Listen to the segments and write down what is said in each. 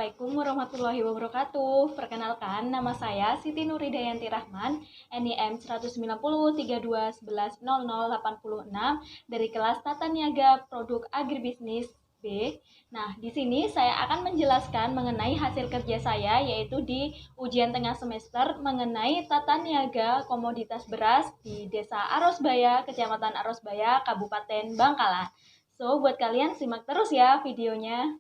Assalamualaikum warahmatullahi wabarakatuh. Perkenalkan, nama saya Siti Nuridayanti Rahman, NIM 190 32 11 00 86 dari kelas Tata Niaga Produk Agribisnis B. Nah, di sini saya akan menjelaskan mengenai hasil kerja saya, yaitu di ujian tengah semester mengenai tata niaga komoditas beras di Desa Arosbaya, Kecamatan Arosbaya, Kabupaten Bangkalan. So, buat kalian simak terus ya videonya.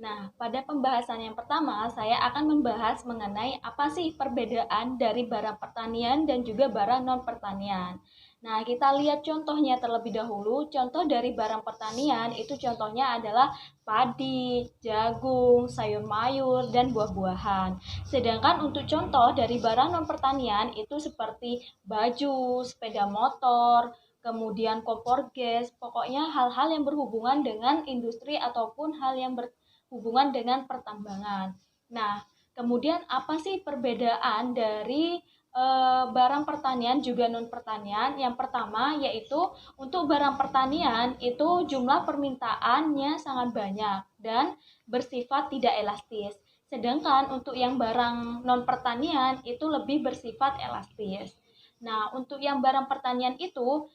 Nah, pada pembahasan yang pertama, saya akan membahas mengenai apa sih perbedaan dari barang pertanian dan juga barang non-pertanian. Nah, kita lihat contohnya terlebih dahulu. Contoh dari barang pertanian itu contohnya adalah padi, jagung, sayur mayur, dan buah-buahan. Sedangkan untuk contoh dari barang non-pertanian itu seperti baju, sepeda motor, kemudian kompor gas, pokoknya hal-hal yang berhubungan dengan industri ataupun hal yang hubungan dengan pertambangan. Nah, kemudian apa sih perbedaan dari barang pertanian juga non pertanian? Yang pertama yaitu untuk barang pertanian itu jumlah permintaannya sangat banyak dan bersifat tidak elastis. Sedangkan untuk yang barang non pertanian itu lebih bersifat elastis. Nah, untuk yang barang pertanian itu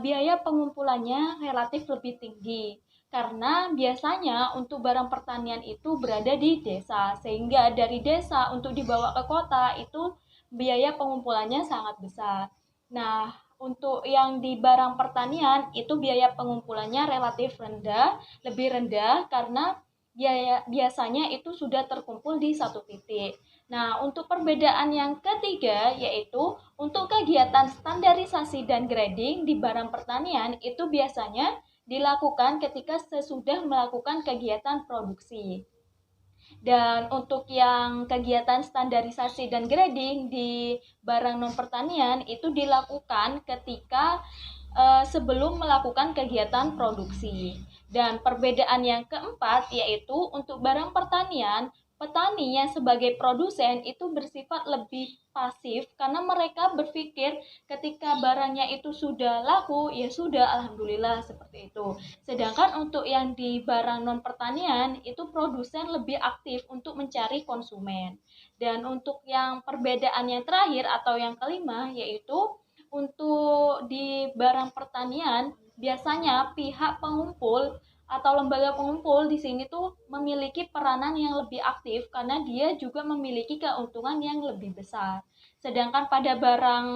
biaya pengumpulannya relatif lebih tinggi karena biasanya untuk barang pertanian itu berada di desa, sehingga dari desa untuk dibawa ke kota itu biaya pengumpulannya sangat besar. Nah, untuk yang di barang pertanian itu biaya pengumpulannya relatif rendah, lebih rendah karena biasanya itu sudah terkumpul di satu titik. Nah, untuk perbedaan yang ketiga yaitu untuk kegiatan standarisasi dan grading di barang pertanian itu biasanya dilakukan ketika sesudah melakukan kegiatan produksi. Dan untuk yang kegiatan standarisasi dan grading di barang non pertanian itu dilakukan ketika sebelum melakukan kegiatan produksi. Dan perbedaan yang keempat yaitu untuk barang pertanian, petani yang sebagai produsen itu bersifat lebih pasif karena mereka berpikir ketika barangnya itu sudah laku, ya sudah alhamdulillah seperti itu. Sedangkan untuk yang di barang non pertanian itu produsen lebih aktif untuk mencari konsumen. Dan untuk yang perbedaan yang terakhir atau yang kelima yaitu untuk di barang pertanian, biasanya pihak pengumpul atau lembaga pengumpul di sini tuh memiliki peranan yang lebih aktif karena dia juga memiliki keuntungan yang lebih besar. Sedangkan pada barang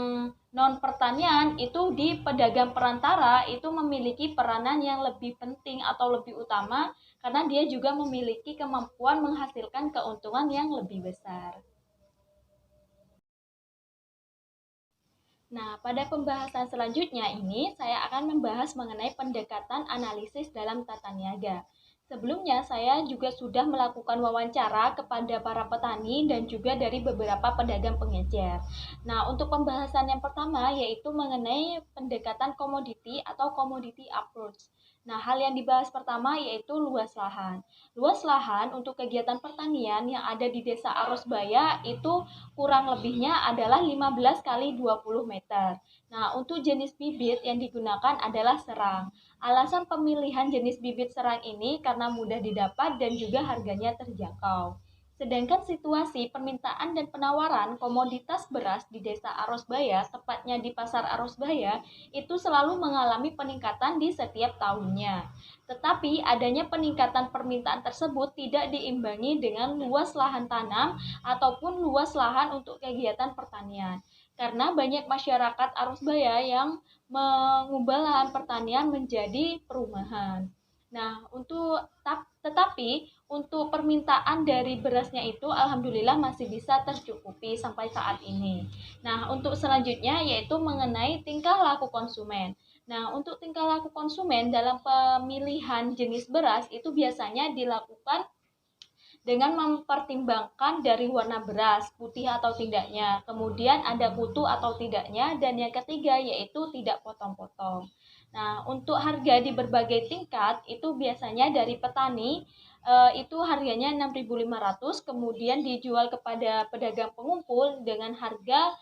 non pertanian itu di pedagang perantara itu memiliki peranan yang lebih penting atau lebih utama karena dia juga memiliki kemampuan menghasilkan keuntungan yang lebih besar. Nah, pada pembahasan selanjutnya ini saya akan membahas mengenai pendekatan analisis dalam tata niaga. Sebelumnya, saya juga sudah melakukan wawancara kepada para petani dan juga dari beberapa pedagang pengecer. Nah, untuk pembahasan yang pertama yaitu mengenai pendekatan komoditi atau commodity approach. Nah, hal yang dibahas pertama yaitu luas lahan. Luas lahan untuk kegiatan pertanian yang ada di Desa Arosbaya itu kurang lebihnya adalah 15 kali 20 meter. Nah, untuk jenis bibit yang digunakan adalah serang. Alasan pemilihan jenis bibit serang ini karena mudah didapat dan juga harganya terjangkau. Sedangkan situasi permintaan dan penawaran komoditas beras di Desa Arosbaya, tepatnya di Pasar Arosbaya, itu selalu mengalami peningkatan di setiap tahunnya. Tetapi adanya peningkatan permintaan tersebut tidak diimbangi dengan luas lahan tanam ataupun luas lahan untuk kegiatan pertanian. Karena banyak masyarakat Arosbaya yang mengubah lahan pertanian menjadi perumahan. Nah, tetapi untuk permintaan dari berasnya itu alhamdulillah masih bisa tercukupi sampai saat ini. Nah, untuk selanjutnya yaitu mengenai tingkah laku konsumen. Nah, untuk tingkah laku konsumen dalam pemilihan jenis beras itu biasanya dilakukan dengan mempertimbangkan dari warna beras, putih atau tidaknya, kemudian ada kutu atau tidaknya, dan yang ketiga yaitu tidak potong-potong. Nah, untuk harga di berbagai tingkat itu biasanya dari petani itu harganya 6.500, kemudian dijual kepada pedagang pengumpul dengan harga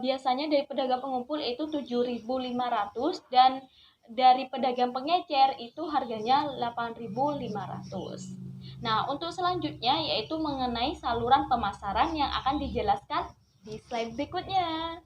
biasanya dari pedagang pengumpul itu 7.500 dan dari pedagang pengecer itu harganya 8.500. Nah, untuk selanjutnya yaitu mengenai saluran pemasaran yang akan dijelaskan di slide berikutnya.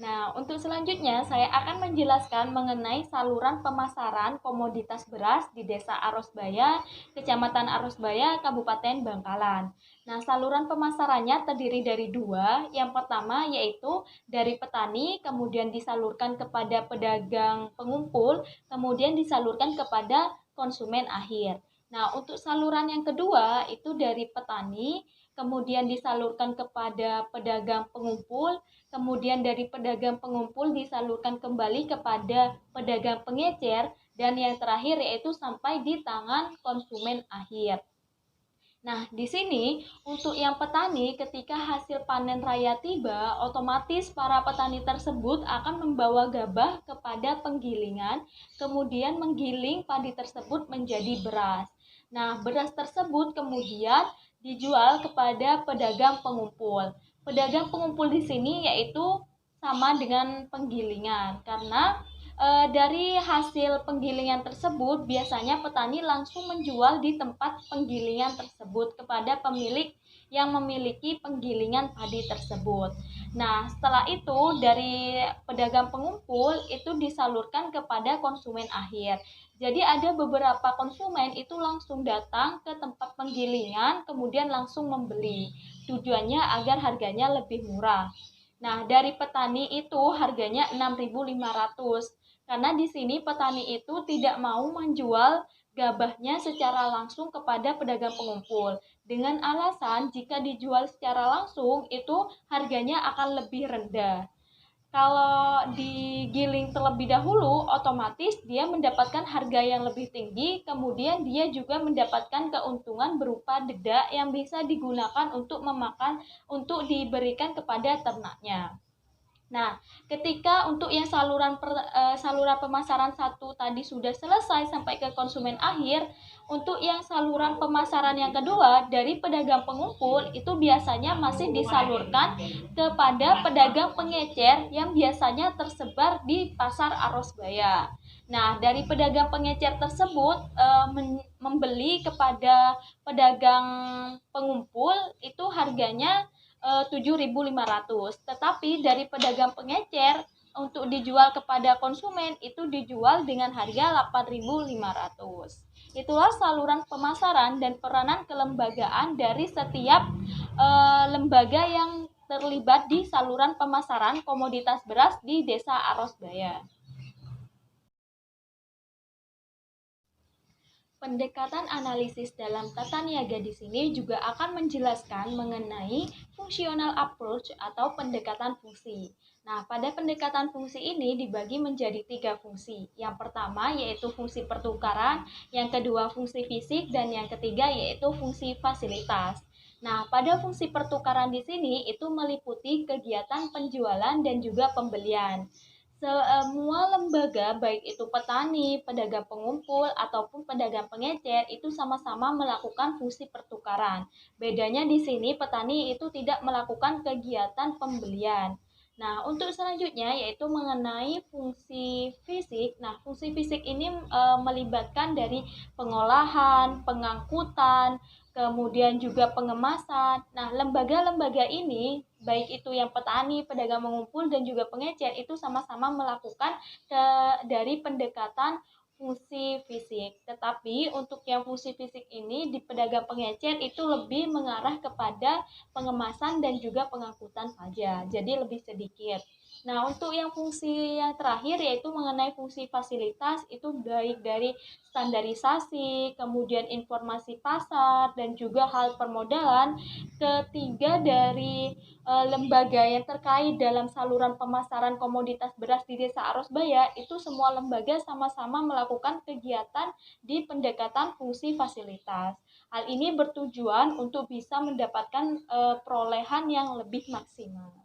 Nah, untuk selanjutnya saya akan menjelaskan mengenai saluran pemasaran komoditas beras di Desa Arosbaya, Kecamatan Arosbaya, Kabupaten Bangkalan. Nah, saluran pemasarannya terdiri dari dua. Yang pertama yaitu dari petani, kemudian disalurkan kepada pedagang pengumpul, kemudian disalurkan kepada konsumen akhir. Nah, untuk saluran yang kedua itu dari petani, kemudian disalurkan kepada pedagang pengumpul, kemudian dari pedagang pengumpul disalurkan kembali kepada pedagang pengecer, dan yang terakhir yaitu sampai di tangan konsumen akhir. Nah, di sini untuk yang petani ketika hasil panen raya tiba, otomatis para petani tersebut akan membawa gabah kepada penggilingan, kemudian menggiling padi tersebut menjadi beras. Nah, beras tersebut kemudian dijual kepada pedagang pengumpul. Pedagang pengumpul di sini yaitu sama dengan penggilingan karena dari hasil penggilingan tersebut, biasanya petani langsung menjual di tempat penggilingan tersebut kepada pemilik yang memiliki penggilingan padi tersebut. Nah, setelah itu dari pedagang pengumpul itu disalurkan kepada konsumen akhir. Jadi ada beberapa konsumen itu langsung datang ke tempat penggilingan, kemudian langsung membeli. Tujuannya agar harganya lebih murah. Nah, dari petani itu harganya 6.500 karena di sini petani itu tidak mau menjual gabahnya secara langsung kepada pedagang pengumpul dengan alasan jika dijual secara langsung itu harganya akan lebih rendah. Kalau digiling terlebih dahulu, otomatis dia mendapatkan harga yang lebih tinggi, kemudian dia juga mendapatkan keuntungan berupa dedak yang bisa digunakan untuk memakan, untuk diberikan kepada ternaknya. Nah, ketika untuk yang saluran pemasaran satu tadi sudah selesai sampai ke konsumen akhir, untuk yang saluran pemasaran yang kedua dari pedagang pengumpul itu biasanya masih disalurkan kepada pedagang pengecer yang biasanya tersebar di Pasar Arosbaya. Nah, dari pedagang pengecer tersebut membeli kepada pedagang pengumpul itu harganya 7.500. Tetapi dari pedagang pengecer untuk dijual kepada konsumen itu dijual dengan harga 8.500. Itulah saluran pemasaran dan peranan kelembagaan dari setiap lembaga yang terlibat di saluran pemasaran komoditas beras di Desa Arosbaya. Pendekatan analisis dalam tata niaga di sini juga akan menjelaskan mengenai functional approach atau pendekatan fungsi. Nah, pada pendekatan fungsi ini dibagi menjadi 3 fungsi. Yang pertama yaitu fungsi pertukaran, yang kedua fungsi fisik, dan yang ketiga yaitu fungsi fasilitas. Nah, pada fungsi pertukaran di sini itu meliputi kegiatan penjualan dan juga pembelian. Semua lembaga, baik itu petani, pedagang pengumpul, ataupun pedagang pengecer, itu sama-sama melakukan fungsi pertukaran. Bedanya di sini, petani itu tidak melakukan kegiatan pembelian. Nah, untuk selanjutnya yaitu mengenai fungsi fisik. Nah, fungsi fisik ini melibatkan dari pengolahan, pengangkutan, kemudian juga pengemasan. Nah, lembaga-lembaga ini, baik itu yang petani, pedagang mengumpul, dan juga pengecer, itu sama-sama melakukan dari pendekatan fungsi fisik. Tetapi untuk yang fungsi fisik ini di pedagang pengecer itu lebih mengarah kepada pengemasan dan juga pengangkutan saja. Jadi lebih sedikit. Nah, untuk yang fungsi yang terakhir yaitu mengenai fungsi fasilitas itu baik dari standarisasi, kemudian informasi pasar, dan juga hal permodalan. Ketiga dari lembaga yang terkait dalam saluran pemasaran komoditas beras di Desa Arosbaya itu semua lembaga sama-sama melakukan kegiatan di pendekatan fungsi fasilitas. Hal ini bertujuan untuk bisa mendapatkan perolehan yang lebih maksimal.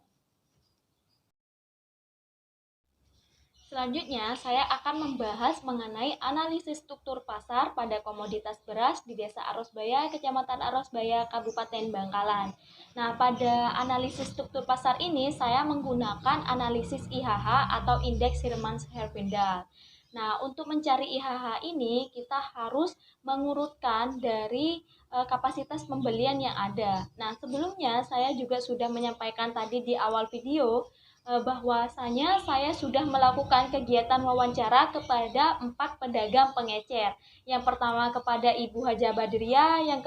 Selanjutnya, saya akan membahas mengenai analisis struktur pasar pada komoditas beras di Desa Arosbaya, Kecamatan Arosbaya, Kabupaten Bangkalan. Nah, pada analisis struktur pasar ini, saya menggunakan analisis IHH atau Indeks Hirman-Herfindahl. Nah, untuk mencari IHH ini, kita harus mengurutkan dari kapasitas pembelian yang ada. Nah, sebelumnya saya juga sudah menyampaikan tadi di awal video bahwasanya saya sudah melakukan kegiatan wawancara kepada 4 pedagang pengecer. Yang pertama kepada Ibu Haja Badriah, yang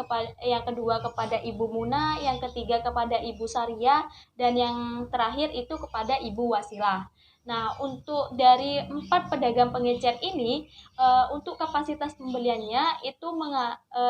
kedua kepada Ibu Muna, yang ketiga kepada Ibu Saria, dan yang terakhir itu kepada Ibu Wasilah. Nah, untuk dari 4 pedagang pengecer ini, untuk kapasitas pembeliannya itu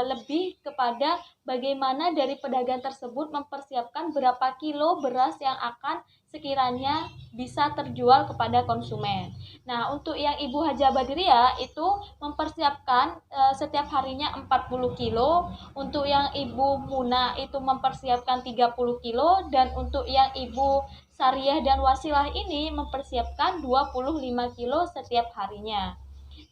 lebih kepada bagaimana dari pedagang tersebut mempersiapkan berapa kilo beras yang akan sekiranya bisa terjual kepada konsumen. Nah, untuk yang Ibu Haja Badriah itu mempersiapkan setiap harinya 40 kilo, untuk yang Ibu Muna itu mempersiapkan 30 kilo, dan untuk yang Ibu Sariah dan Wasilah ini mempersiapkan 25 kilo setiap harinya.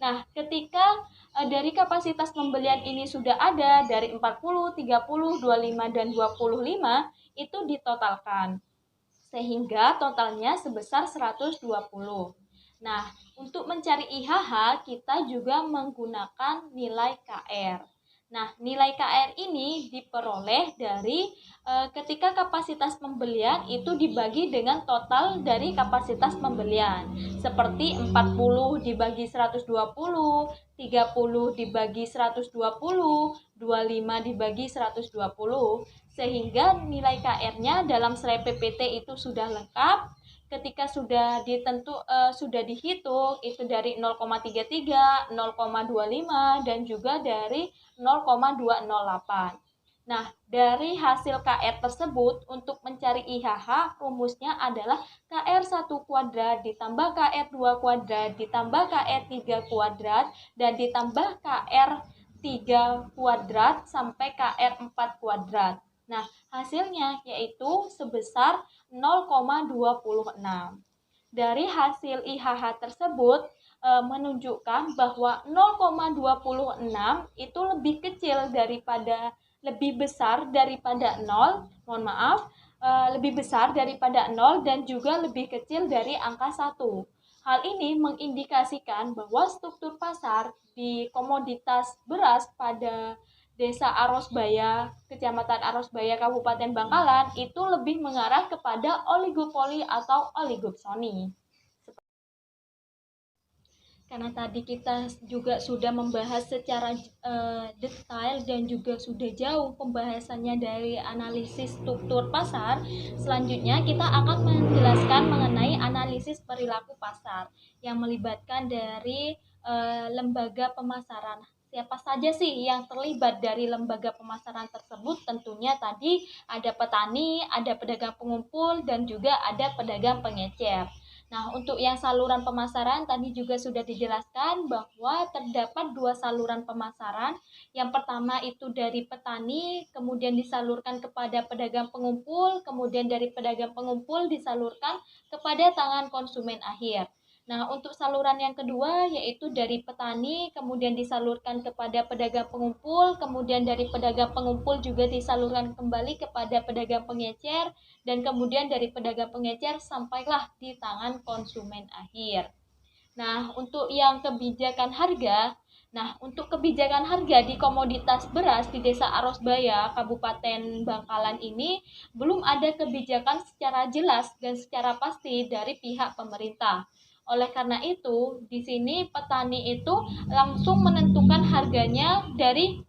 Nah, ketika dari kapasitas pembelian ini sudah ada dari 40, 30, 25, dan 25 itu ditotalkan sehingga totalnya sebesar 120. Nah, untuk mencari IHH kita juga menggunakan nilai KR. Nah, nilai KR ini diperoleh dari ketika kapasitas pembelian itu dibagi dengan total dari kapasitas pembelian. Seperti 40 dibagi 120, 30 dibagi 120, 25 dibagi 120, sehingga nilai KR-nya dalam serai PPT itu sudah lengkap. Ketika sudah dihitung itu dari 0,33, 0,25 dan juga dari 0,208. Nah, dari hasil KR tersebut untuk mencari IHH rumusnya adalah KR1 kuadrat ditambah KR2 kuadrat ditambah KR3 kuadrat dan ditambah KR3 kuadrat sampai KR4 kuadrat. Nah, hasilnya yaitu sebesar 0,26. Dari hasil IHH tersebut menunjukkan bahwa 0,26 itu lebih besar daripada 0, mohon maaf, lebih besar daripada 0 dan juga lebih kecil dari angka 1. Hal ini mengindikasikan bahwa struktur pasar di komoditas beras pada Desa Arosbaya, Kecamatan Arosbaya, Kabupaten Bangkalan itu lebih mengarah kepada oligopoli atau oligopsoni. Karena tadi kita juga sudah membahas secara detail dan juga sudah jauh pembahasannya dari analisis struktur pasar, selanjutnya kita akan menjelaskan mengenai analisis perilaku pasar yang melibatkan dari lembaga pemasaran. Siapa saja sih yang terlibat dari lembaga pemasaran tersebut? Tentunya tadi ada petani, ada pedagang pengumpul, dan juga ada pedagang pengecer. Nah, untuk yang saluran pemasaran tadi juga sudah dijelaskan bahwa terdapat 2 saluran pemasaran. Yang pertama itu dari petani, kemudian disalurkan kepada pedagang pengumpul, kemudian dari pedagang pengumpul disalurkan kepada tangan konsumen akhir. Nah, untuk saluran yang kedua yaitu dari petani, kemudian disalurkan kepada pedagang pengumpul, kemudian dari pedagang pengumpul juga disalurkan kembali kepada pedagang pengecer, dan kemudian dari pedagang pengecer sampailah di tangan konsumen akhir. Nah, untuk yang kebijakan harga, untuk kebijakan harga di komoditas beras di Desa Arosbaya, Kabupaten Bangkalan ini belum ada kebijakan secara jelas dan secara pasti dari pihak pemerintah. Oleh karena itu, di sini petani itu langsung menentukan harganya dari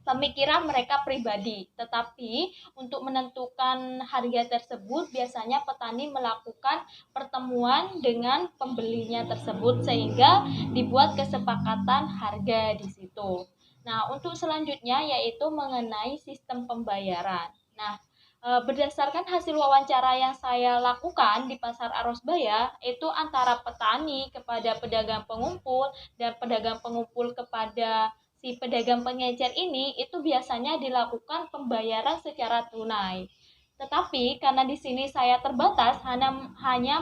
pemikiran mereka pribadi. Tetapi untuk menentukan harga tersebut biasanya petani melakukan pertemuan dengan pembelinya tersebut sehingga dibuat kesepakatan harga di situ. Nah, untuk selanjutnya yaitu mengenai sistem pembayaran. Nah, berdasarkan hasil wawancara yang saya lakukan di Pasar Arosbaya, itu antara petani kepada pedagang pengumpul dan pedagang pengumpul kepada si pedagang pengecer ini itu biasanya dilakukan pembayaran secara tunai. Tetapi karena di sini saya terbatas hanya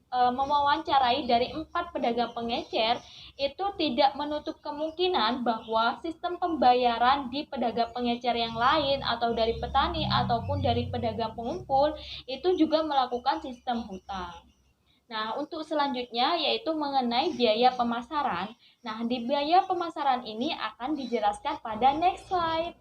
mewawancarai dari 4 pedagang pengecer, itu tidak menutup kemungkinan bahwa sistem pembayaran di pedagang pengecer yang lain atau dari petani ataupun dari pedagang pengumpul itu juga melakukan sistem hutang. Nah, untuk selanjutnya yaitu mengenai biaya pemasaran. Nah, di biaya pemasaran ini akan dijelaskan pada next slide.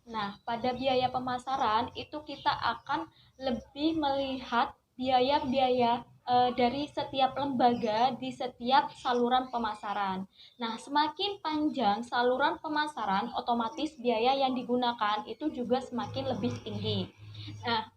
Nah, pada biaya pemasaran itu kita akan lebih melihat biaya-biaya dari setiap lembaga di setiap saluran pemasaran. Nah, semakin panjang saluran pemasaran, otomatis biaya yang digunakan itu juga semakin lebih tinggi. Nah,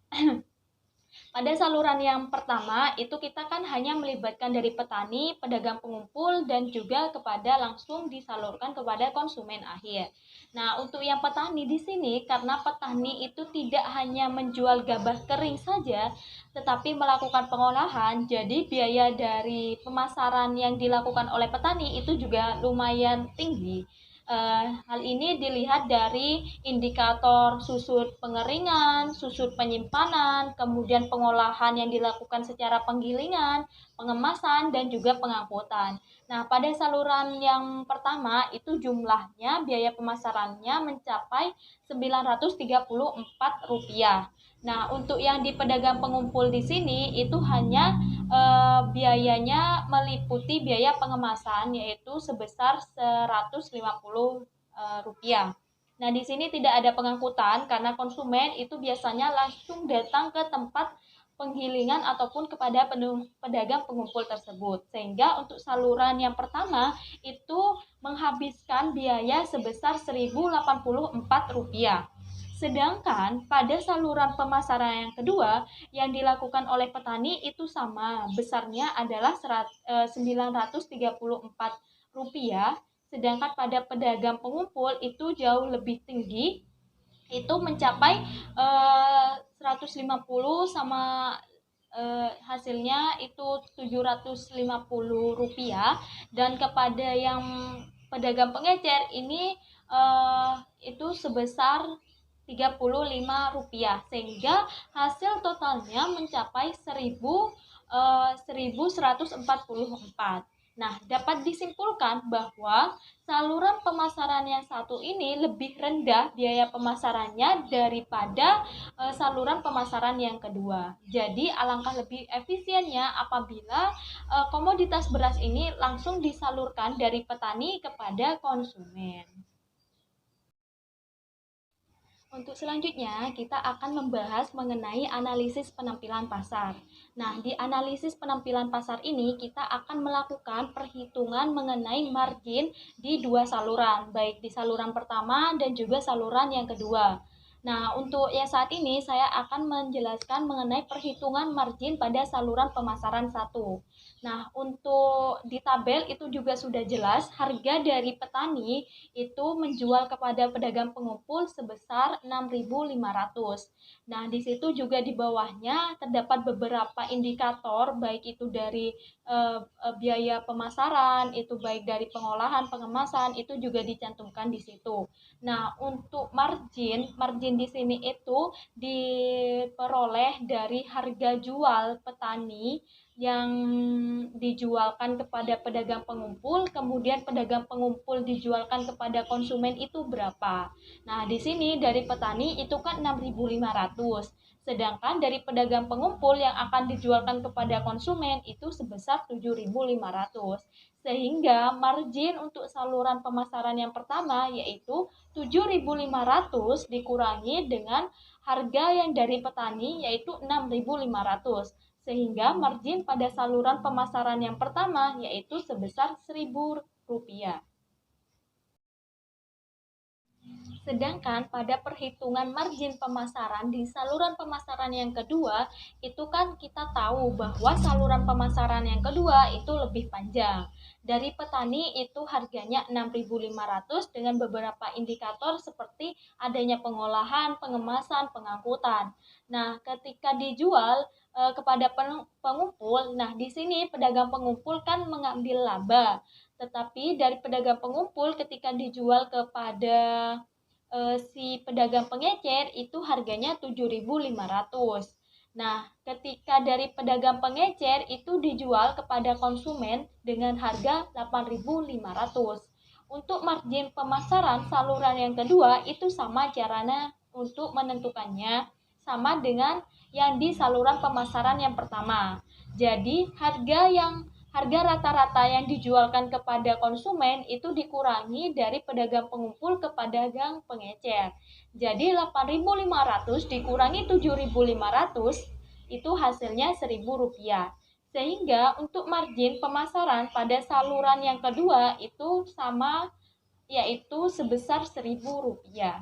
pada saluran yang pertama, itu kita kan hanya melibatkan dari petani, pedagang pengumpul, dan juga kepada langsung disalurkan kepada konsumen akhir. Nah, untuk yang petani di sini, karena petani itu tidak hanya menjual gabah kering saja, tetapi melakukan pengolahan, jadi biaya dari pemasaran yang dilakukan oleh petani itu juga lumayan tinggi. Hal ini dilihat dari indikator susut pengeringan, susut penyimpanan, kemudian pengolahan yang dilakukan secara penggilingan, pengemasan, dan juga pengangkutan. Nah, pada saluran yang pertama itu jumlahnya biaya pemasarannya mencapai Rp934. Nah, untuk yang di pedagang pengumpul di sini itu hanya biayanya meliputi biaya pengemasan yaitu sebesar Rp150. Nah, di sini tidak ada pengangkutan karena konsumen itu biasanya langsung datang ke tempat penggilingan ataupun kepada pedagang pengumpul tersebut. Sehingga untuk saluran yang pertama itu menghabiskan biaya sebesar Rp1.084. Sedangkan pada saluran pemasaran yang kedua yang dilakukan oleh petani itu sama, besarnya adalah Rp934, sedangkan pada pedagang pengumpul itu jauh lebih tinggi, itu mencapai 150 sama hasilnya itu Rp750, dan kepada yang pedagang pengecer ini itu sebesar Rp35, sehingga hasil totalnya mencapai 1.144. Nah, dapat disimpulkan bahwa saluran pemasaran yang satu ini lebih rendah biaya pemasarannya daripada saluran pemasaran yang kedua. Jadi, alangkah lebih efisiennya apabila komoditas beras ini langsung disalurkan dari petani kepada konsumen. Untuk selanjutnya, kita akan membahas mengenai analisis penampilan pasar. Nah, di analisis penampilan pasar ini, kita akan melakukan perhitungan mengenai margin di dua saluran, baik di saluran pertama dan juga saluran yang kedua. Nah, untuk yang saat ini, saya akan menjelaskan mengenai perhitungan margin pada saluran pemasaran satu. Nah, untuk di tabel itu juga sudah jelas harga dari petani itu menjual kepada pedagang pengumpul sebesar 6.500. Nah, di situ juga di bawahnya terdapat beberapa indikator baik itu dari biaya pemasaran, itu baik dari pengolahan, pengemasan itu juga dicantumkan di situ. Nah, untuk margin di sini itu diperoleh dari harga jual petani yang dijualkan kepada pedagang pengumpul, kemudian pedagang pengumpul dijualkan kepada konsumen itu berapa. Nah, di sini dari petani itu kan 6.500. Sedangkan dari pedagang pengumpul yang akan dijualkan kepada konsumen itu sebesar 7.500. Sehingga margin untuk saluran pemasaran yang pertama yaitu 7.500 dikurangi dengan harga yang dari petani yaitu 6.500, sehingga margin pada saluran pemasaran yang pertama yaitu sebesar Rp1.000. Sedangkan pada perhitungan margin pemasaran di saluran pemasaran yang kedua, itu kan kita tahu bahwa saluran pemasaran yang kedua itu lebih panjang. Dari petani itu harganya 6.500 dengan beberapa indikator seperti adanya pengolahan, pengemasan, pengangkutan. Nah, ketika dijual kepada pengumpul, nah di sini pedagang pengumpul kan mengambil laba. Tetapi dari pedagang pengumpul ketika dijual kepada si pedagang pengecer itu harganya 7.500. Nah, ketika dari pedagang pengecer itu dijual kepada konsumen dengan harga 8.500. Untuk margin pemasaran saluran yang kedua itu sama caranya untuk menentukannya, sama dengan yang di saluran pemasaran yang pertama. Jadi, harga rata-rata yang dijualkan kepada konsumen itu dikurangi dari pedagang pengumpul ke pedagang pengecer. Jadi 8.500 dikurangi 7.500 itu hasilnya Rp1.000. Sehingga untuk margin pemasaran pada saluran yang kedua itu sama, yaitu sebesar Rp1.000.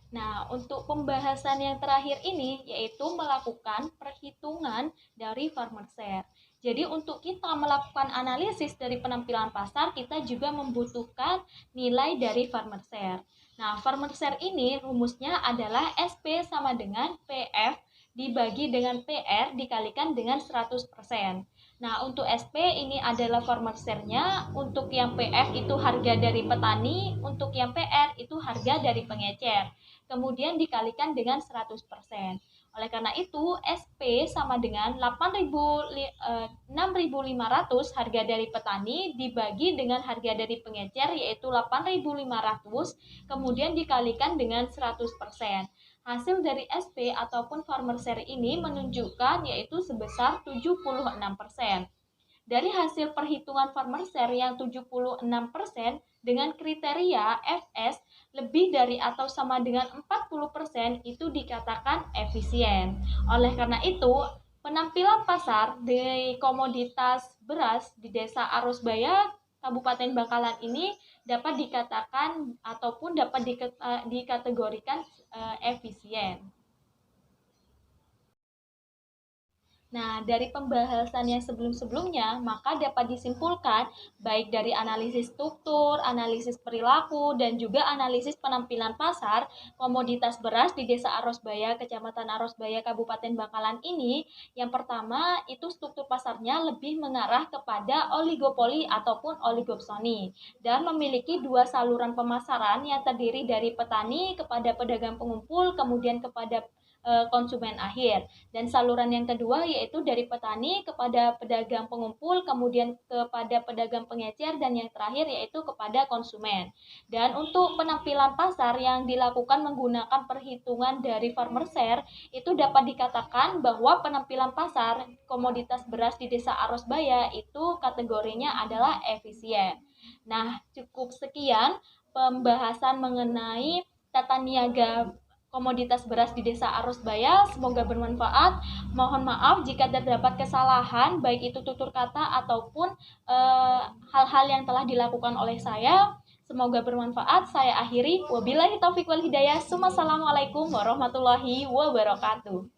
Nah, untuk pembahasan yang terakhir ini yaitu melakukan perhitungan dari farmer share. Jadi untuk kita melakukan analisis dari penampilan pasar, kita juga membutuhkan nilai dari farmer share. Nah, farmer share ini rumusnya adalah SP sama dengan PF dibagi dengan PR dikalikan dengan 100%. Nah, untuk SP ini adalah farmer share-nya, untuk yang PF itu harga dari petani, untuk yang PR itu harga dari pengecer. Kemudian dikalikan dengan 100%. Oleh karena itu, SP sama dengan 6.500 harga dari petani dibagi dengan harga dari pengecer yaitu 8.500, kemudian dikalikan dengan 100%. Hasil dari SP ataupun farmer share ini menunjukkan yaitu sebesar 76%. Dari hasil perhitungan farmer share yang 76% dengan kriteria FS lebih dari atau sama dengan 40% itu dikatakan efisien. Oleh karena itu, penampilan pasar di komoditas beras di Desa Arosbaya, Kabupaten Bangkalan ini dapat dikatakan ataupun dapat dikategorikan efisien. Nah, dari pembahasan yang sebelum-sebelumnya, maka dapat disimpulkan baik dari analisis struktur, analisis perilaku, dan juga analisis penampilan pasar komoditas beras di Desa Arosbaya, Kecamatan Arosbaya, Kabupaten Bangkalan ini. Yang pertama, itu struktur pasarnya lebih mengarah kepada oligopoli ataupun oligopsoni dan memiliki dua saluran pemasaran yang terdiri dari petani kepada pedagang pengumpul, kemudian kepada konsumen akhir. Dan saluran yang kedua yaitu dari petani kepada pedagang pengumpul, kemudian kepada pedagang pengecer, dan yang terakhir yaitu kepada konsumen. Dan untuk penampilan pasar yang dilakukan menggunakan perhitungan dari farmer share, itu dapat dikatakan bahwa penampilan pasar komoditas beras di Desa Arosbaya itu kategorinya adalah efisien. Nah, cukup sekian pembahasan mengenai tata niaga komoditas beras di Desa Arosbaya. Semoga bermanfaat. Mohon maaf jika terdapat kesalahan, baik itu tutur kata ataupun hal-hal yang telah dilakukan oleh saya. Semoga bermanfaat. Saya akhiri. Wabillahi taufiq wal hidayah. Wassalamualaikum warahmatullahi wabarakatuh.